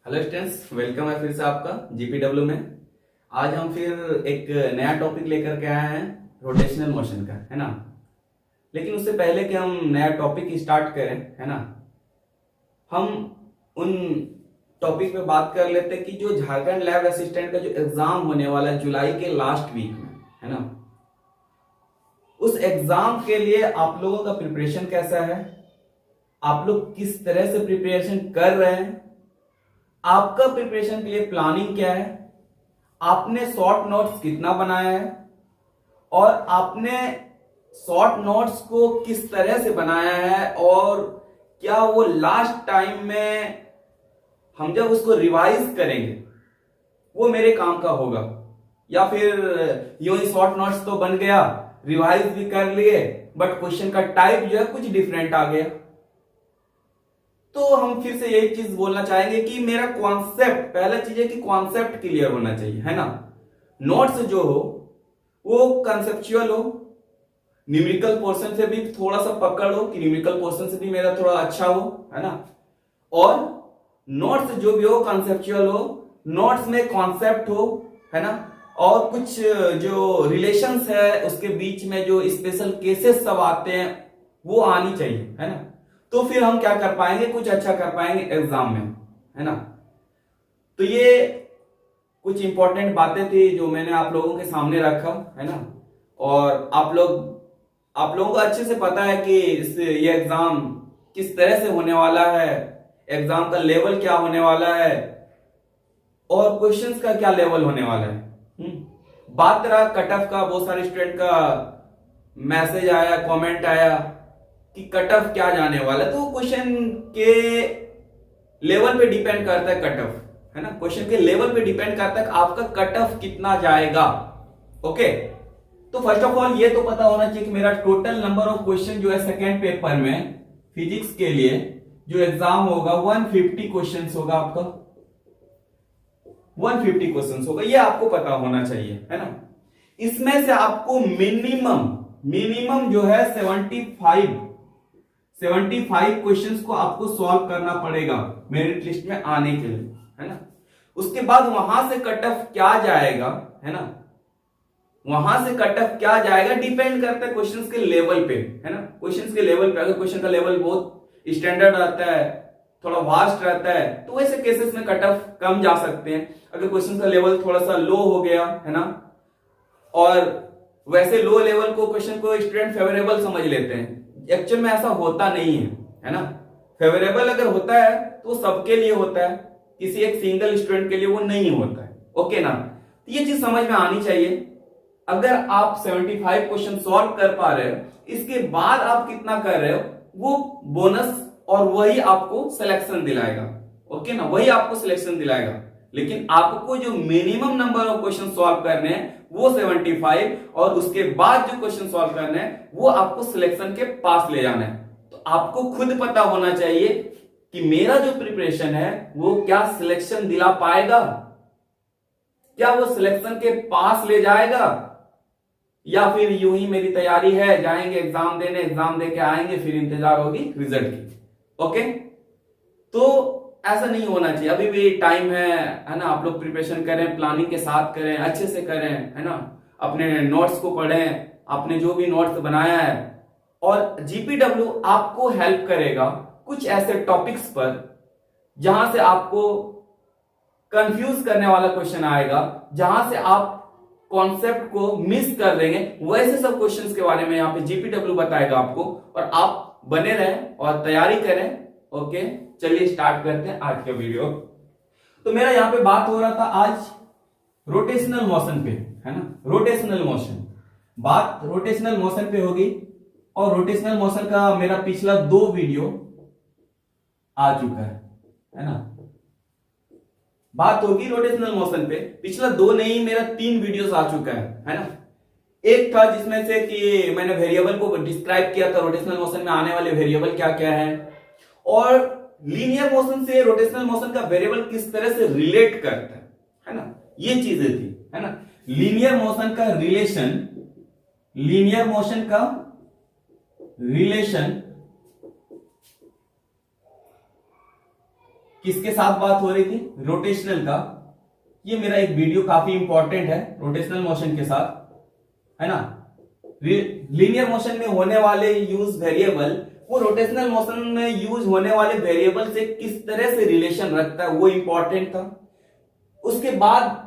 Hello students, welcome है फिर से आपका जीपीडब्ल्यू में। आज हम फिर एक नया टॉपिक लेकर के आए हैं रोटेशनल मोशन का, है ना। लेकिन उससे पहले कि हम नया टॉपिक स्टार्ट करें, है ना, हम उन टॉपिक पे बात कर लेते हैं कि जो झारखंड लैब असिस्टेंट का जो एग्जाम होने वाला है जुलाई के लास्ट वीक में, है ना, उस एग्जाम के लिए आप लोगों का प्रिपरेशन कैसा है, आप लोग किस तरह से प्रिपरेशन कर रहे हैं, आपका प्रिपरेशन के लिए प्लानिंग क्या है, आपने शॉर्ट नोट्स कितना बनाया है और आपने शॉर्ट नोट्स को किस तरह से बनाया है, और क्या वो लास्ट टाइम में हम जब उसको रिवाइज करेंगे वो मेरे काम का होगा, या फिर यूं ही शॉर्ट नोट्स तो बन गया, रिवाइज भी कर लिए बट क्वेश्चन का टाइप जो है कुछ डिफरेंट आ गया। तो हम फिर से यही चीज बोलना चाहेंगे कि मेरा कॉन्सेप्ट, पहला चीज है कि कॉन्सेप्ट क्लियर होना चाहिए, है ना। नोट्स जो हो वो कंसेप्चुअल हो, न्यूमेरिकल पोर्शन से भी थोड़ा सा पकड़ हो कि न्यूमेरिकल पोर्शन से भी मेरा थोड़ा अच्छा हो, है ना। और नोट्स जो भी हो कंसेप्चुअल हो, नोट्स में कॉन्सेप्ट हो, है ना, और कुछ जो रिलेशंस है उसके बीच में जो स्पेशल केसेस सब आते हैं वो आनी चाहिए, है ना। तो फिर हम क्या कर पाएंगे, कुछ अच्छा कर पाएंगे एग्जाम में, है ना। तो ये कुछ इंपॉर्टेंट बातें थी जो मैंने आप लोगों के सामने रखा, है ना। और आप लोगों को अच्छे से पता है कि ये एग्जाम किस तरह से होने वाला है, एग्जाम का लेवल क्या होने वाला है और क्वेश्चंस का क्या लेवल होने वाला है। बात रहा कट ऑफ का, बहुत सारे स्टूडेंट का मैसेज आया, कमेंट आया कि कट ऑफ क्या जाने वाला है। तो क्वेश्चन के लेवल पे डिपेंड करता है कट ऑफ, है ना। क्वेश्चन के लेवल पे डिपेंड करता है कि आपका कट ऑफ कितना जाएगा। ओके, तो फर्स्ट ऑफ ऑल ये तो पता होना चाहिए कि मेरा टोटल नंबर ऑफ क्वेश्चन जो है सेकेंड पेपर में फिजिक्स के लिए जो एग्जाम होगा 150 क्वेश्चन होगा, आपका 150 क्वेश्चन होगा, ये आपको पता होना चाहिए, है ना। इसमें से आपको मिनिमम जो है 75 क्वेश्चंस को आपको सॉल्व करना पड़ेगा मेरिट लिस्ट में आने के लिए, है ना। उसके बाद वहां से कट ऑफ क्या जाएगा, है ना, वहां से कट ऑफ क्या जाएगा डिपेंड करता है क्वेश्चंस के लेवल पे, है ना। क्वेश्चंस के लेवल पे अगर क्वेश्चन का लेवल बहुत स्टैंडर्ड रहता है, थोड़ा वास्ट रहता है, तो वैसे केसेस में कट ऑफ कम जा सकते हैं। अगर क्वेश्चन का लेवल थोड़ा सा लो हो गया, है ना, और वैसे लो लेवल को क्वेश्चन को स्टूडेंट फेवरेबल समझ लेते हैं, एक्चुअल में ऐसा होता नहीं है ना। फेवरेबल अगर होता है तो सबके लिए होता है, किसी एक सिंगल स्टूडेंट के लिए वो नहीं होता है। ओके ना, तो ये चीज समझ में आनी चाहिए। अगर आप 75 क्वेश्चन सॉल्व कर पा रहे हो, इसके बाद आप कितना कर रहे हो वो बोनस, और वही आपको सिलेक्शन दिलाएगा। ओके ना, वही आपको सिलेक्शन दिलाएगा। लेकिन आपको जो minimum number of question solve करने हैं वो 75, और उसके बाद जो क्वेश्चन सॉल्व करने हैं वो आपको सिलेक्शन के पास ले जाना है। तो आपको खुद पता होना चाहिए कि मेरा जो प्रिपरेशन है वो क्या सिलेक्शन दिला पाएगा, क्या वो सिलेक्शन के पास ले जाएगा, या फिर यूं ही मेरी तैयारी है, जाएंगे एग्जाम देने, एग्जाम दे के आएंगे, फिर इंतजार होगी रिजल्ट की। ओके, तो ऐसा नहीं होना चाहिए। अभी भी टाइम है ना। आप लोग प्रिपरेशन करें, प्लानिंग के साथ करें, अच्छे से करें, है ना। अपने नोट्स को पढ़ें, आपने जो भी नोट्स बनाया है, और जीपीडब्ल्यू आपको हेल्प करेगा कुछ ऐसे टॉपिक्स पर जहां से आपको कंफ्यूज करने वाला क्वेश्चन आएगा, जहां से आप कॉन्सेप्ट को मिस कर देंगे, वैसे सब क्वेश्चंस के बारे में यहाँ पे जीपीडब्ल्यू बताएगा आपको, और आप बने रहें और तैयारी करें। ओके, चलिए स्टार्ट करते हैं आज का वीडियो। तो मेरा यहाँ पे बात हो रहा था आज रोटेशनल मोशन पे, है ना। रोटेशनल मोशन, बात रोटेशनल मोशन पे होगी, और रोटेशनल मोशन का मेरा पिछला 2 वीडियो आ चुका है ना। बात होगी रोटेशनल मोशन पे, पिछला 2 नहीं, मेरा 3 वीडियोस आ चुका है ना। एक था जिसमें से कि मैंने वेरिएबल को डिस्क्राइब किया था, रोटेशनल मोशन में आने वाले वेरिएबल क्या क्या है, और लीनियर मोशन से रोटेशनल मोशन का वेरिएबल किस तरह से रिलेट करता है ना। ये चीजें थी, है ना। लीनियर मोशन का रिलेशन किसके साथ बात हो रही थी? रोटेशनल का। ये मेरा एक वीडियो काफी इंपॉर्टेंट है रोटेशनल मोशन के साथ, है ना। लीनियर मोशन में होने वाले यूज वेरिएबल वो रोटेशनल मोशन में यूज होने वाले वेरिएबल से किस तरह से रिलेशन रखता है वो इंपॉर्टेंट था। उसके बाद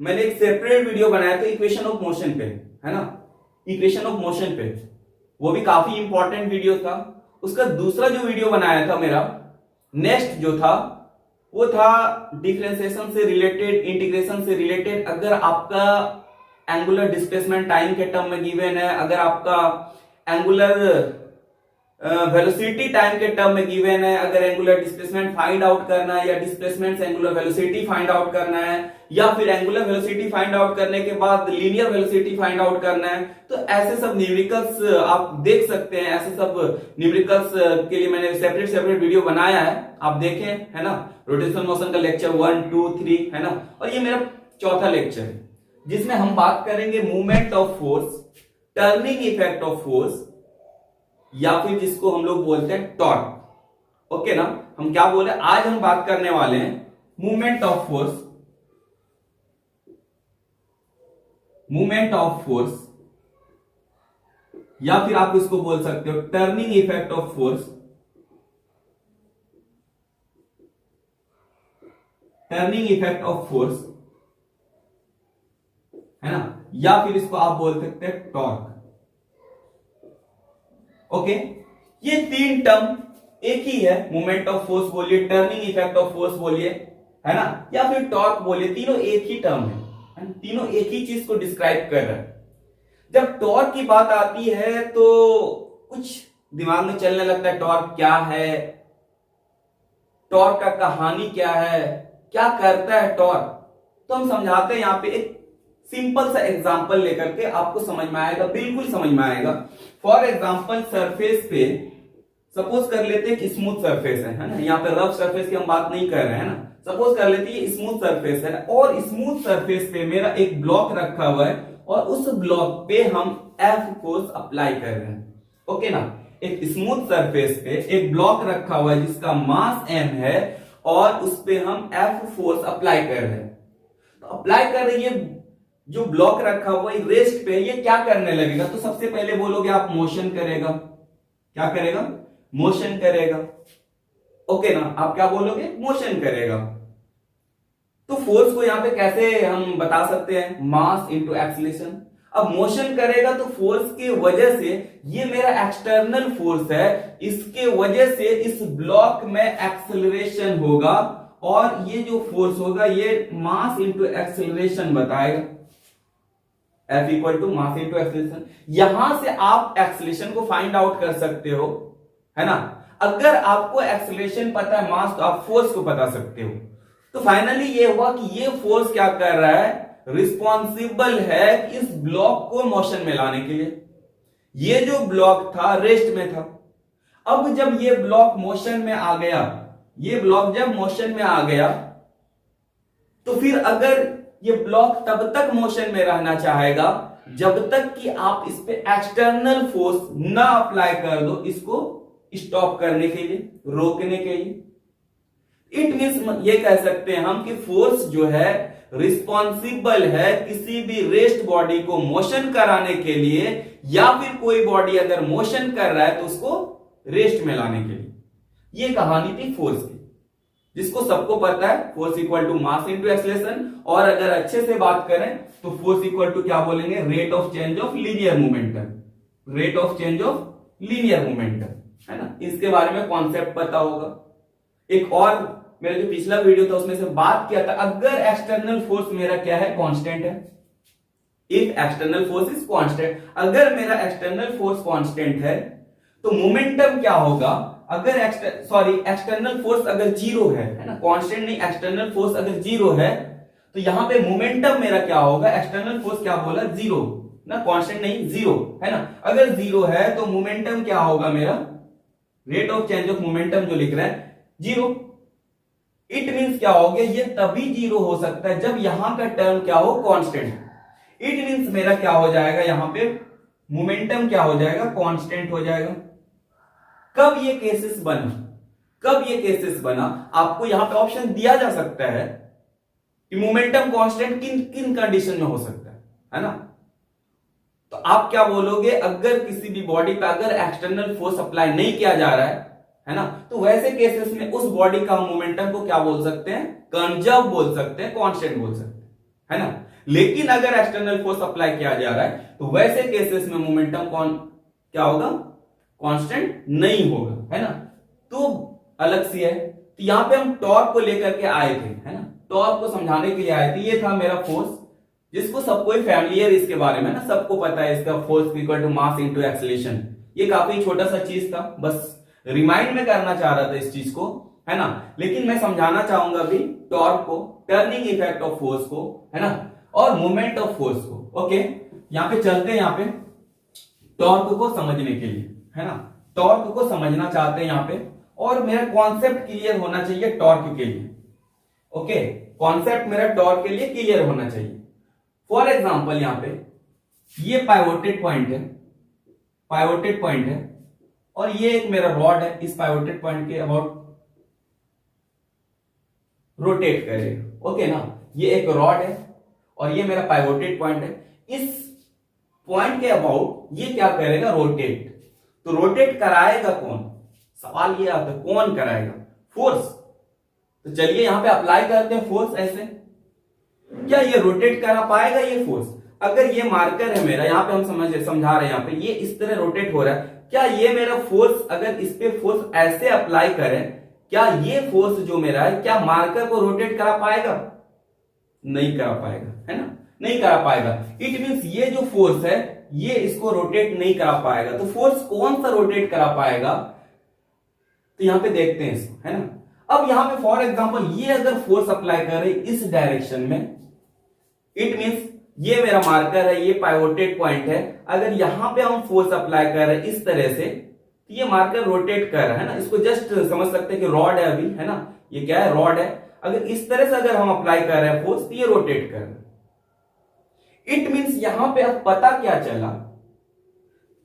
मैंने एक सेपरेट वीडियो बनाया था इक्वेशन ऑफ मोशन पे, है ना, इक्वेशन ऑफ मोशन पे, वो भी काफी इंपॉर्टेंट वीडियो था। उसका दूसरा जो वीडियो बनाया था मेरा नेक्स्ट जो था वो था डिफरेंशिएशन से रिलेटेड, इंटीग्रेशन से रिलेटेड। अगर आपका एंगुलर डिस्प्लेसमेंट टाइम के टर्म में गिवन है, अगर आपका एंगुलर वेलोसिटी टाइम के टर्म में गिवन है, अगर एंगुलर डिस्प्लेसमेंट फाइंड आउट करना है या डिस्प्लेसमेंट से एंगुलर वेलोसिटी फाइंड आउट करना है, या फिर एंगुलर वेलोसिटी फाइंड आउट करने के बाद लीनियर वेलोसिटी फाइंड आउट करना है, तो ऐसे सब न्यूमेरिकल्स आप देख सकते हैं। ऐसे सब न्यूमेरिकल्स के लिए मैंने सेपरेट वीडियो बनाया है, आप देखें, है ना। रोटेशनल मोशन का लेक्चर 1, 2, 3, है ना। और ये मेरा चौथा लेक्चर है जिसमें हम बात करेंगे movement of force, turning effect of force, या फिर जिसको हम लोग बोलते हैं टॉर्क। ओके ना। हम क्या बोले, आज हम बात करने वाले हैं movement of force, movement of force, या फिर आप इसको बोल सकते हो turning effect of force, turning effect of force, है ना, या फिर इसको आप बोल सकते हैं टॉर्क। ओके, ये तीन टर्म एक ही है, मोमेंट ऑफ फोर्स बोलिए, टर्निंग इफेक्ट ऑफ फोर्स बोलिए, है ना, या फिर टॉर्क बोलिए, तीनों एक ही टर्म है, तीनों एक ही चीज को डिस्क्राइब कर रहा है। जब टॉर्क की बात आती है तो कुछ दिमाग में चलने लगता है, टॉर्क क्या है, टॉर्क का कहानी क्या है, क्या करता है टॉर्क। तो हम समझाते हैं यहां पे एक सिंपल सा एग्जांपल लेकर के, आपको समझ में आएगा, बिल्कुल समझ में आएगा। फॉर एग्जांपल सरफेस पे सपोज कर लेते हैं कि स्मूथ सरफेस है ना, यहाँ पे रफ सरफेस की हम बात नहीं कर रहे हैं ना। सपोज कर लेते हैं ये स्मूथ सरफेस है और स्मूथ सरफेस पे मेरा एक ब्लॉक रखा हुआ है और उस ब्लॉक पे हम एफ फोर्स अप्लाई कर रहे हैं। ओके ना, एक स्मूथ सरफेस पे एक ब्लॉक रखा हुआ है जिसका मास एम है और उस पे हम एफ फोर्स अप्लाई कर रहे हैं। तो अप्लाई कर रही है, जो ब्लॉक रखा हुआ है रेस्ट पे, ये क्या करने लगेगा? तो सबसे पहले बोलोगे आप मोशन करेगा। क्या करेगा? मोशन करेगा। ओके ना, आप क्या बोलोगे? मोशन करेगा। तो फोर्स को यहां पे कैसे हम बता सकते हैं? मास इंटू एक्सीलरेशन। अब मोशन करेगा तो फोर्स की वजह से, ये मेरा एक्सटर्नल फोर्स है, इसके वजह से इस ब्लॉक में एक्सीलरेशन होगा और ये जो फोर्स होगा ये मास इंटू एक्सीलरेशन बताएगा। F equal to mass into acceleration. यहां से आप एक्सीलरेशन को फाइंड आउट कर सकते हो, है ना। अगर आपको एक्सीलरेशन पता है, मास, तो आप फोर्स को बता सकते हो। तो फाइनली ये हुआ कि ये फोर्स क्या कर रहा है? रिस्पॉन्सिबल है इस ब्लॉक को मोशन में लाने के लिए। ये जो ब्लॉक था रेस्ट में था, अब जब ये ब्लॉक मोशन में आ गया, ये ब्लॉक जब मोशन में आ गया, तो फिर अगर ये ब्लॉक तब तक मोशन में रहना चाहेगा जब तक कि आप इस पे एक्सटर्नल फोर्स ना अप्लाई कर दो, इसको स्टॉप करने के लिए, रोकने के लिए। इट मींस ये कह सकते हैं हम कि फोर्स जो है रिस्पॉन्सिबल है किसी भी रेस्ट बॉडी को मोशन कराने के लिए, या फिर कोई बॉडी अगर मोशन कर रहा है तो उसको रेस्ट में लाने के लिए। ये कहानी थी फोर्स की, जिसको सबको पता है, force equal to mass into acceleration. और अगर अच्छे से बात करें तो फोर्स इक्वल टू क्या बोलेंगे? Rate of change of linear momentum, rate of change of linear momentum, है ना। इसके बारे में कॉन्सेप्ट पता होगा। एक और मेरा जो पिछला वीडियो था उसमें से बात किया था, अगर एक्सटर्नल फोर्स मेरा क्या है? कांस्टेंट है। If external force is constant, अगर मेरा एक्सटर्नल फोर्स कांस्टेंट है तो मोमेंटम क्या होगा? अगर एक्सटर्नल फोर्स अगर जीरो है ना, कांस्टेंट नहीं, एक्सटर्नल फोर्स अगर जीरो है तो यहां पे मोमेंटम मेरा क्या होगा? एक्सटर्नल फोर्स क्या बोला? जीरो ना, कांस्टेंट नहीं, जीरो, है ना। अगर जीरो है तो मोमेंटम क्या होगा मेरा? Rate of change of momentum जो लिख रहे हैं जीरो। इट मींस क्या हो गया? ये तभी जीरो हो सकता है जब यहां का टर्म क्या हो? कांस्टेंट। इट मींस मेरा क्या हो जाएगा? यहां पे मोमेंटम क्या हो जाएगा? कांस्टेंट हो जाएगा। कब ये केसेस बना? कब ये केसेस बना, आपको यहां पे ऑप्शन दिया जा सकता है कि मोमेंटम कांस्टेंट किन किन कंडीशन में हो सकता है ना। तो आप क्या बोलोगे, अगर किसी भी बॉडी पे अगर एक्सटर्नल फोर्स अप्लाई नहीं किया जा रहा है ना, तो वैसे केसेस में उस बॉडी का मोमेंटम को क्या बोल सकते हैं, कंजर्व बोल सकते हैं, कांस्टेंट बोल सकते हैं, है ना। लेकिन अगर एक्सटर्नल फोर्स अप्लाई किया जा रहा है तो वैसे केसेस में मोमेंटम क्या होगा, कांस्टेंट नहीं होगा, है ना। तो अलग सी है। तो यहां पे हम टॉर्क को लेकर के आए थे, है ना, टॉर्क को समझाने के लिए आए थे। ये था मेरा फोर्स, जिसको सबको फैमिलियर इसके बारे में ना, सबको पता है इसका force equal to mass into acceleration. ये काफी छोटा सा चीज था, बस रिमाइंड में करना चाह रहा था इस चीज को, है ना। लेकिन मैं समझाना चाहूंगा अभी टॉर्क को, टर्निंग इफेक्ट ऑफ फोर्स को, है ना, और मूवमेंट ऑफ फोर्स को। ओके, यहां पे चलते हैं, यहां पे टॉर्क को समझने के लिए, है ना, टॉर्क को समझना चाहते हैं यहां पे, और मेरा कॉन्सेप्ट क्लियर होना चाहिए टॉर्क के लिए। ओके, कॉन्सेप्ट मेरा टॉर्क के लिए क्लियर होना चाहिए। फॉर एग्जांपल यहां पे ये पाइवोटेड पॉइंट है, पाइवोटेड पॉइंट है, और ये एक मेरा रॉड है, इस पाइवोटेड पॉइंट के अबाउट रोटेट करेगा। ओके ना, ये एक रॉड है और ये मेरा पाइवोटेड पॉइंट है। इस पॉइंट के अबाउट ये क्या करेगा, रोटेट। तो रोटेट कराएगा कौन, सवाल ये आता है, कौन कराएगा, फोर्स। तो चलिए यहां पे अप्लाई करते हैं फोर्स। ऐसे क्या ये रोटेट करा पाएगा ये फोर्स? अगर ये मार्कर है मेरा, यहां पे हम समझा रहे हैं, यहां पे ये इस तरह रोटेट हो रहा है, क्या ये मेरा फोर्स, अगर इस पे फोर्स ऐसे अप्लाई करें, क्या ये फोर्स जो मेरा है, क्या मार्कर को रोटेट करा पाएगा? नहीं करा पाएगा, है ना, नहीं करा पाएगा। इट मींस ये जो फोर्स है ये इसको रोटेट नहीं करा पाएगा। तो फोर्स कौन सा रोटेट करा पाएगा? तो यहां पे देखते हैं इसको, है ना। अब यहां पे फॉर एग्जांपल ये अगर फोर्स अप्लाई करे इस डायरेक्शन में, इट मींस ये मेरा मार्कर है, ये पाइवोटेड पॉइंट है, अगर यहां पे हम फोर्स अप्लाई कर रहे हैं इस तरह से, तो ये मार्कर रोटेट कर रहा है ना। इसको जस्ट समझ सकते हैं कि रॉड है अभी, है ना, ये क्या है, रॉड है। अगर इस तरह से अगर हम अप्लाई कर रहे हैं फोर्स, तो ये रोटेट कर रहा है। इट मींस यहां पे अब पता क्या चला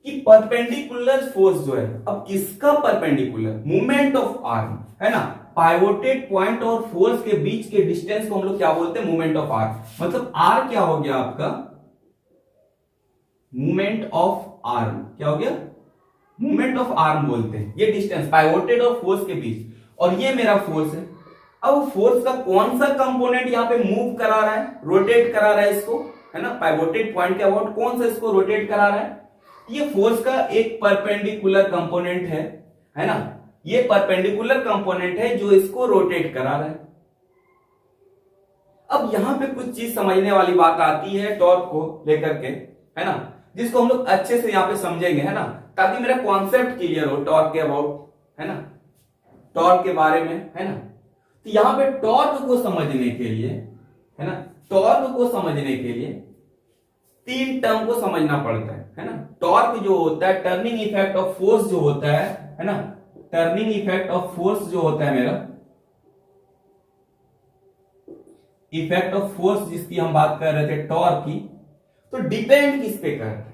कि परपेंडिकुलर फोर्स जो है, अब किसका परपेंडिकुलर, मूवमेंट ऑफ आर्म, है ना, पाइवोटेड पॉइंट और फोर्स के बीच के डिस्टेंस को हम लोग क्या बोलते हैं, मूवमेंट ऑफ आर्म। मतलब आर क्या हो गया आपका, मूवमेंट ऑफ आर्म, क्या हो गया, मूवमेंट ऑफ आर्म बोलते हैं ये डिस्टेंस पाइवोटेड और फोर्स के बीच, और ये मेरा फोर्स है। अब फोर्स का कौन सा कंपोनेंट यहां पे मूव करा रहा है, रोटेट करा रहा है इसको, है ना, पाइवोटेड पॉइंट के अबाउट कौन सा इसको रोटेट करा रहा है? ये फोर्स का एक परपेंडिकुलर कंपोनेंट है ना, ये परपेंडिकुलर कंपोनेंट है जो इसको रोटेट करा रहा है। अब यहां पे कुछ चीज समझने वाली बात आती है टॉर्क को लेकर के, है ना, जिसको हम लोग अच्छे से यहां पे समझेंगे, है ना, ताकि मेरा कॉन्सेप्ट क्लियर हो टॉर्क के अबाउट, है ना, टॉर्क के बारे में, है ना। तो यहां पे टॉर्क को समझने के लिए, है ना, टॉर्क को समझने के लिए तीन टर्म को समझना पड़ता है ना। टॉर्क जो होता है, टर्निंग इफेक्ट ऑफ फोर्स जो होता है ना, टर्निंग इफेक्ट ऑफ फोर्स जो होता है मेरा, इफेक्ट ऑफ फोर्स जिसकी हम बात कर रहे थे टॉर्क की, तो डिपेंड किस पे करता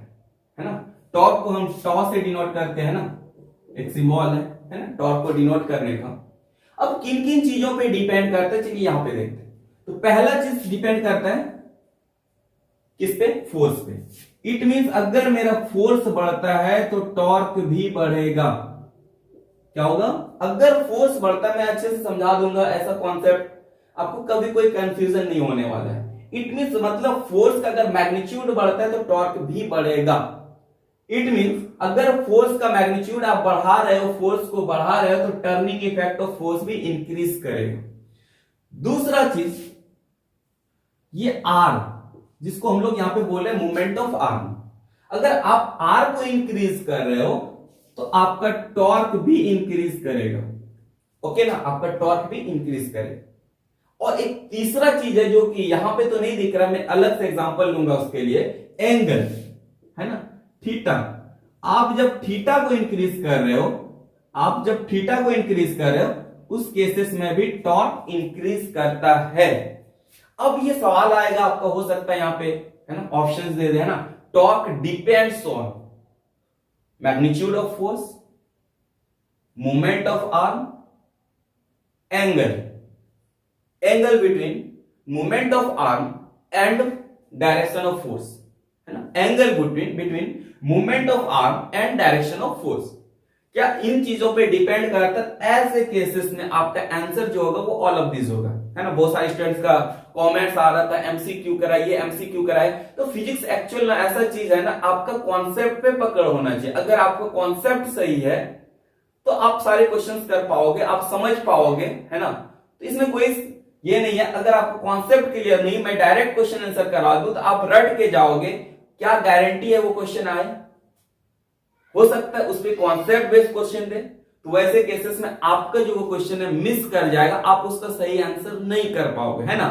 है ना। टॉर्क को हम टॉ से डिनोट करते हैं ना, एक सिंबल है ना, टॉर्क को डिनोट करने का। अब किन किन चीजों पे डिपेंड करता है, चलिए यहां पे देखते हैं। तो पहला चीज डिपेंड करता है किस पे, फोर्स पे। इट मींस अगर मेरा फोर्स बढ़ता है तो टॉर्क भी बढ़ेगा। क्या होगा, अगर फोर्स बढ़ता है, मैं अच्छे से समझा दूंगा ऐसा कॉन्सेप्ट, आपको कभी कोई कंफ्यूजन नहीं होने वाला है। इट मींस मतलब फोर्स का अगर मैग्नीट्यूड बढ़ता है तो टॉर्क भी बढ़ेगा। इट मींस अगर फोर्स का मैग्नीट्यूड आप बढ़ा रहे हो, फोर्स को बढ़ा रहे हो, तो टर्निंग इफेक्ट ऑफ फोर्स भी इंक्रीज करेगा। दूसरा चीज, ये आर जिसको हम लोग यहां पे बोल रहे हैं मूवमेंट ऑफ आर्म, अगर आप आर को इंक्रीज कर रहे हो तो आपका टॉर्क भी इंक्रीज करेगा। ओके ना, आपका टॉर्क भी इंक्रीज करेगा। और एक तीसरा चीज है जो कि यहां पे तो नहीं दिख रहा, मैं अलग से एग्जांपल लूंगा उसके लिए, एंगल, है ना, थीटा। आप जब थीटा को इंक्रीज कर रहे हो, आप जब थीटा को इंक्रीज कर रहे हो, उस केसेस में भी टॉर्क इंक्रीज करता है। अब ये सवाल आएगा आपका, हो सकता है यहां पे, है ना, ऑप्शंस दे दे, है ना, torque depends on magnitude of force, movement of arm angle, angle between movement of arm and direction of force, है ना, angle between movement of arm and direction of force. क्या इन चीजों पे डिपेंड करता है? ऐसे केसेस में आपका आंसर जो होगा वो ऑल ऑफ दिस होगा, है ना। बहुत सारे स्टूडेंट्स का कमेंट्स आ रहा था एमसीक्यू कराइए, एमसीक्यू कराए। तो फिजिक्स एक्चुअल में ऐसा चीज है ना, आपका कॉन्सेप्ट पे पकड़ होना चाहिए। अगर आपका कॉन्सेप्ट सही है तो आप सारे क्वेश्चंस कर पाओगे, आप समझ पाओगे, है ना। तो इसमें कोई ये नहीं है, अगर आपको कॉन्सेप्ट क्लियर नहीं, मैं डायरेक्ट क्वेश्चन आंसर करा दूं तो आप रट के जाओगे, क्या गारंटी है वो क्वेश्चन आए? हो सकता है उस पर कॉन्सेप्ट बेस्ड क्वेश्चन दे, तो वैसे केसेस में आपका जो वो क्वेश्चन है मिस कर जाएगा, आप उसका सही आंसर नहीं कर पाओगे, है ना।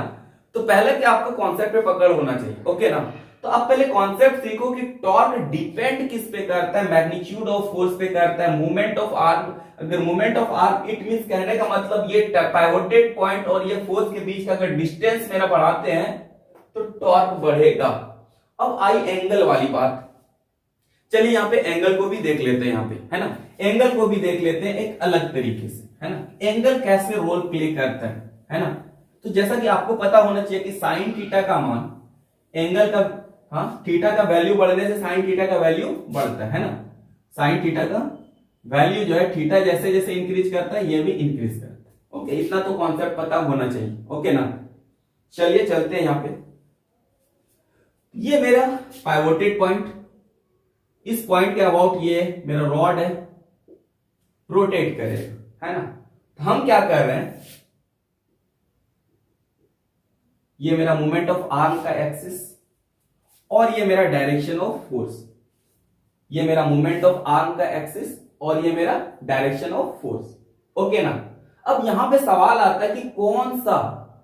तो पहले कि आपका कॉन्सेप्ट पे पकड़ होना चाहिए, ओके ना। तो आप पहले कॉन्सेप्ट सीखो कि टॉर्क डिपेंड किस पे करता है, मैग्नीट्यूड ऑफ फोर्स पे करता है, मूवमेंट ऑफ आर्म। अगर movement of arm, it means कहने का मतलब ये पाइवोटेड पॉइंट और ये फोर्स के बीच का अगर डिस्टेंस मेरा बढ़ाते हैं तो टॉर्क बढ़ेगा। अब आई एंगल वाली बात, चलिए यहां पे एंगल को भी देख लेते हैं, यहां पे, है ना, एंगल को भी देख लेते हैं एक अलग तरीके से, है ना। एंगल कैसे रोल प्ले करता है ना। तो जैसा कि आपको पता होना चाहिए कि साइन थीटा का मान एंगल का, हाँ, थीटा का वैल्यू बढ़ने से साइन थीटा का वैल्यू बढ़ता है ना। साइन थीटा का वैल्यू जो है थीटा जैसे जैसे इंक्रीज करता है ये भी इंक्रीज करता है, ओके। इतना तो कॉन्सेप्ट पता होना चाहिए, ओके ना। चलिए चलते हैं यहां पे, ये मेरा पाइवोटेड पॉइंट, इस पॉइंट के अबाउट ये मेरा रॉड है, रोटेट करेगा, है ना। तो हम क्या कर रहे हैं, ये मेरा मूवमेंट ऑफ आर्म का एक्सिस और ये मेरा डायरेक्शन ऑफ फोर्स, ये मेरा मूवमेंट ऑफ आर्म का एक्सिस और ये मेरा डायरेक्शन ऑफ फोर्स, ओके ना। अब यहां पे सवाल आता है कि कौन सा,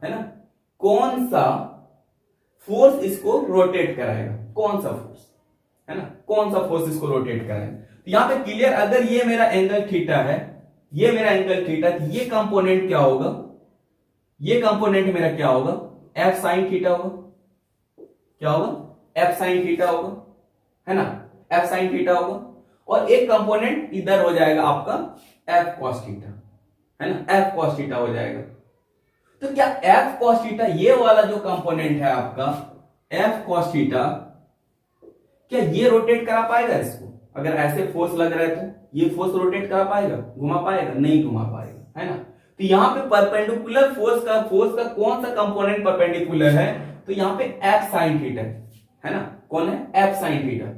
है ना, कौन सा फोर्स इसको रोटेट कराएगा, कौन सा फोर्स, है ना, कौन सा फोर्स इसको रोटेट कराएगा। तो यहां पे क्लियर, अगर ये मेरा एंगल थीटा है, ये मेरा एंगल थीटा, ये कंपोनेंट क्या होगा, ये कंपोनेंट मेरा क्या होगा, एफ साइन थीटा होगा, क्या होगा, एफ साइन थीटा होगा, है ना, एफ साइन थीटा होगा। और एक कंपोनेंट इधर हो जाएगा आपका एफ कॉस थीटा, है ना, एफ कॉस थीटा हो जाएगा। तो क्या एफ कॉस थीटा, ये वाला जो कंपोनेंट है आपका एफ कॉस थीटा, क्या ये रोटेट करा पाएगा इसको? अगर ऐसे फोर्स लग रहा है तो ये फोर्स रोटेट करा पाएगा, घुमा पाएगा? नहीं घुमा पाएगा, है ना। तो यहां पे परपेंडिकुलर फोर्स का कौन सा कंपोनेंट परपेंडिकुलर है, तो यहां पे एफ साइन थीटा है ना, कौन है, एफ साइन थीटा।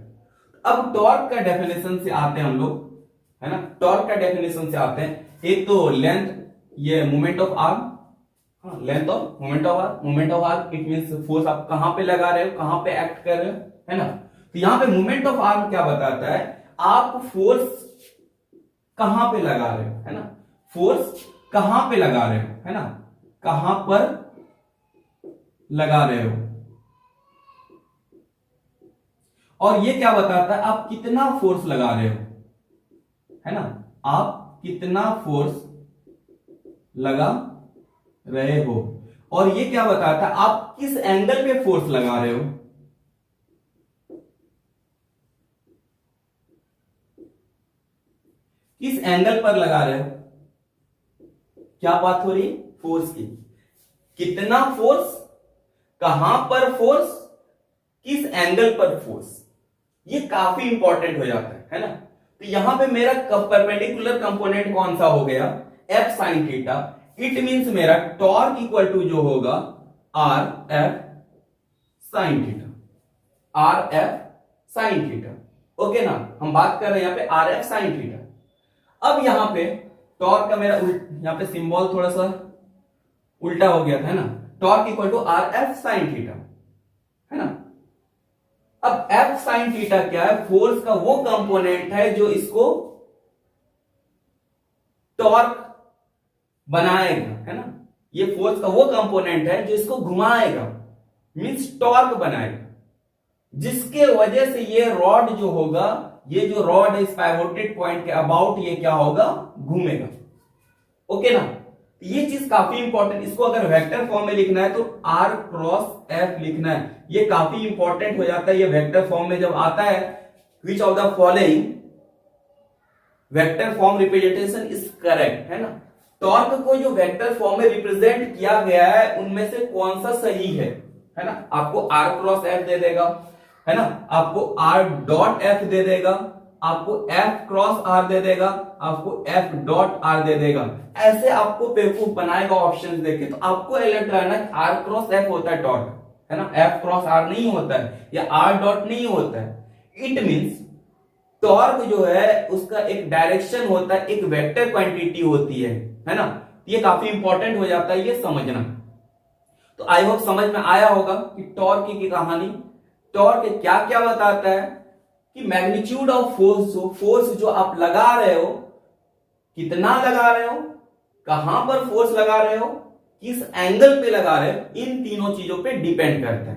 अब टॉर्क का डेफिनेशन से आते हैं हम लोग, है ना, टॉर्क का डेफिनेशन से आते हैं। एक तो लेंथ, ये मूवमेंट ऑफ आर्म, हाँ, length of movement of arm, movement of arm it means force आप कहां पे लगा रहे हो, कहां पे एक्ट कर रहे हो, है ना। तो यहां पे मूवमेंट ऑफ आर्म क्या बताता है, आप फोर्स कहां पे लगा रहे हो, है ना, फोर्स कहां पे लगा रहे हो, है ना, कहां पर लगा रहे हो। और ये क्या बताता है, आप कितना फोर्स लगा रहे हो, है ना, आप कितना फोर्स लगा रहे हो। और ये क्या बताता है, आप किस एंगल पे फोर्स लगा रहे हो, किस एंगल पर लगा रहे हो। क्या बात हो रही है, फोर्स की, कितना फोर्स, कहां पर फोर्स, किस एंगल पर फोर्स, ये काफी इंपॉर्टेंट हो जाता है ना। तो यहां पे मेरा परपेंडिकुलर कंपोनेंट कौन सा हो गया, F sine theta. It means मेरा टॉर्क इक्वल टू जो होगा are F sine theta, are F sine theta, okay ना। हम बात कर रहे हैं यहां पे आर एफ साइन थीटा। अब यहां पे टॉर्क का मेरा यहां पे सिंबल थोड़ा सा उल्टा हो गया था, है ना, torque equal to R F sine theta, है ना। अब एफ साइन थीटा क्या है, फोर्स का वो कंपोनेंट है जो इसको टॉर्क बनाएगा, है ना, ये फोर्स का वो कंपोनेंट है जो इसको घुमाएगा, मींस टॉर्क बनाएगा, जिसके वजह से ये रॉड जो होगा, ये जो रॉड है इस पाइवोटेड पॉइंट के अबाउट ये क्या होगा, घूमेगा, ओके ना। ये चीज काफी इंपॉर्टेंट, इसको अगर वेक्टर फॉर्म में लिखना है तो आर क्रॉस एफ लिखना है, ये काफी इंपॉर्टेंट हो जाता है। ये वेक्टर फॉर्म में जब आता है, which of the following vector form representation is correct, है ना, टॉर्क को जो वेक्टर फॉर्म में रिप्रेजेंट किया गया है उनमें से कौन सा सही है ना? आपको r क्रॉस f दे देगा, है ना, आपको r डॉट f दे देगा, आपको f क्रॉस r दे देगा, आपको f डॉट r दे देगा। ऐसे आपको बेवकूफ बनाएगा ऑप्शन देके, तो आपको अलर्ट रहना है r क्रॉस f होता है टॉर्क, है ना, f क्रॉस r नहीं होता है या r डॉट नहीं होता है। इट मींस टॉर्क जो है उसका एक डायरेक्शन होता है, एक वेक्टर क्वांटिटी होती है ना। ये काफी इंपॉर्टेंट हो जाता है ये समझना। तो आई होप समझ में आया होगा कि टॉर्क की कहानी। टॉर्क क्या क्या बताता है कि मैग्नीट्यूड ऑफ फोर्स जो आप लगा रहे हो, कितना लगा रहे हो, कहां पर फोर्स लगा रहे हो, किस एंगल पे लगा रहे हो, इन तीनों चीजों पे डिपेंड करता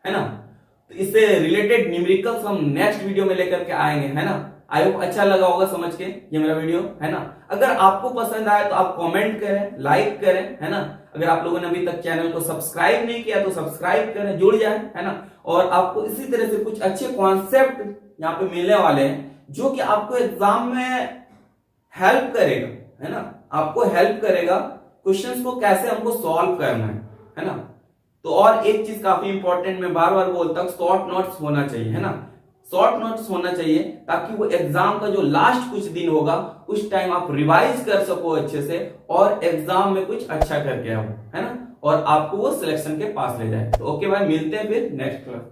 है ना। तो इससे रिलेटेड न्यूमेरिकल्स हम नेक्स्ट वीडियो में लेकर के आएंगे, है ना। आई होप अच्छा लगा होगा समझ के ये मेरा वीडियो, है ना। अगर आपको पसंद आए तो आप कमेंट करें, लाइक करें, है ना। अगर आप लोगों ने अभी तक चैनल को सब्सक्राइब नहीं किया तो सब्सक्राइब करें, जुड़ जाए, है ना। और आपको इसी तरह से कुछ अच्छे कॉन्सेप्ट यहाँ पे मिलने वाले हैं जो कि आपको एग्जाम में हेल्प करेगा, है ना, आपको हेल्प करेगा क्वेश्चंस को कैसे हमको सॉल्व करना है ना। तो और एक चीज काफी इंपॉर्टेंट मैं बार बार बोलता हूँ, शॉर्ट नोट्स होना चाहिए, है ना। शॉर्ट नोट्स होना चाहिए ताकि वो एग्जाम का जो लास्ट कुछ दिन होगा उस टाइम आप रिवाइज कर सको अच्छे से और एग्जाम में कुछ अच्छा करके आओ, है ना, और आपको वो सिलेक्शन के पास ले जाए। तो ओके भाई, मिलते हैं फिर नेक्स्ट क्लास।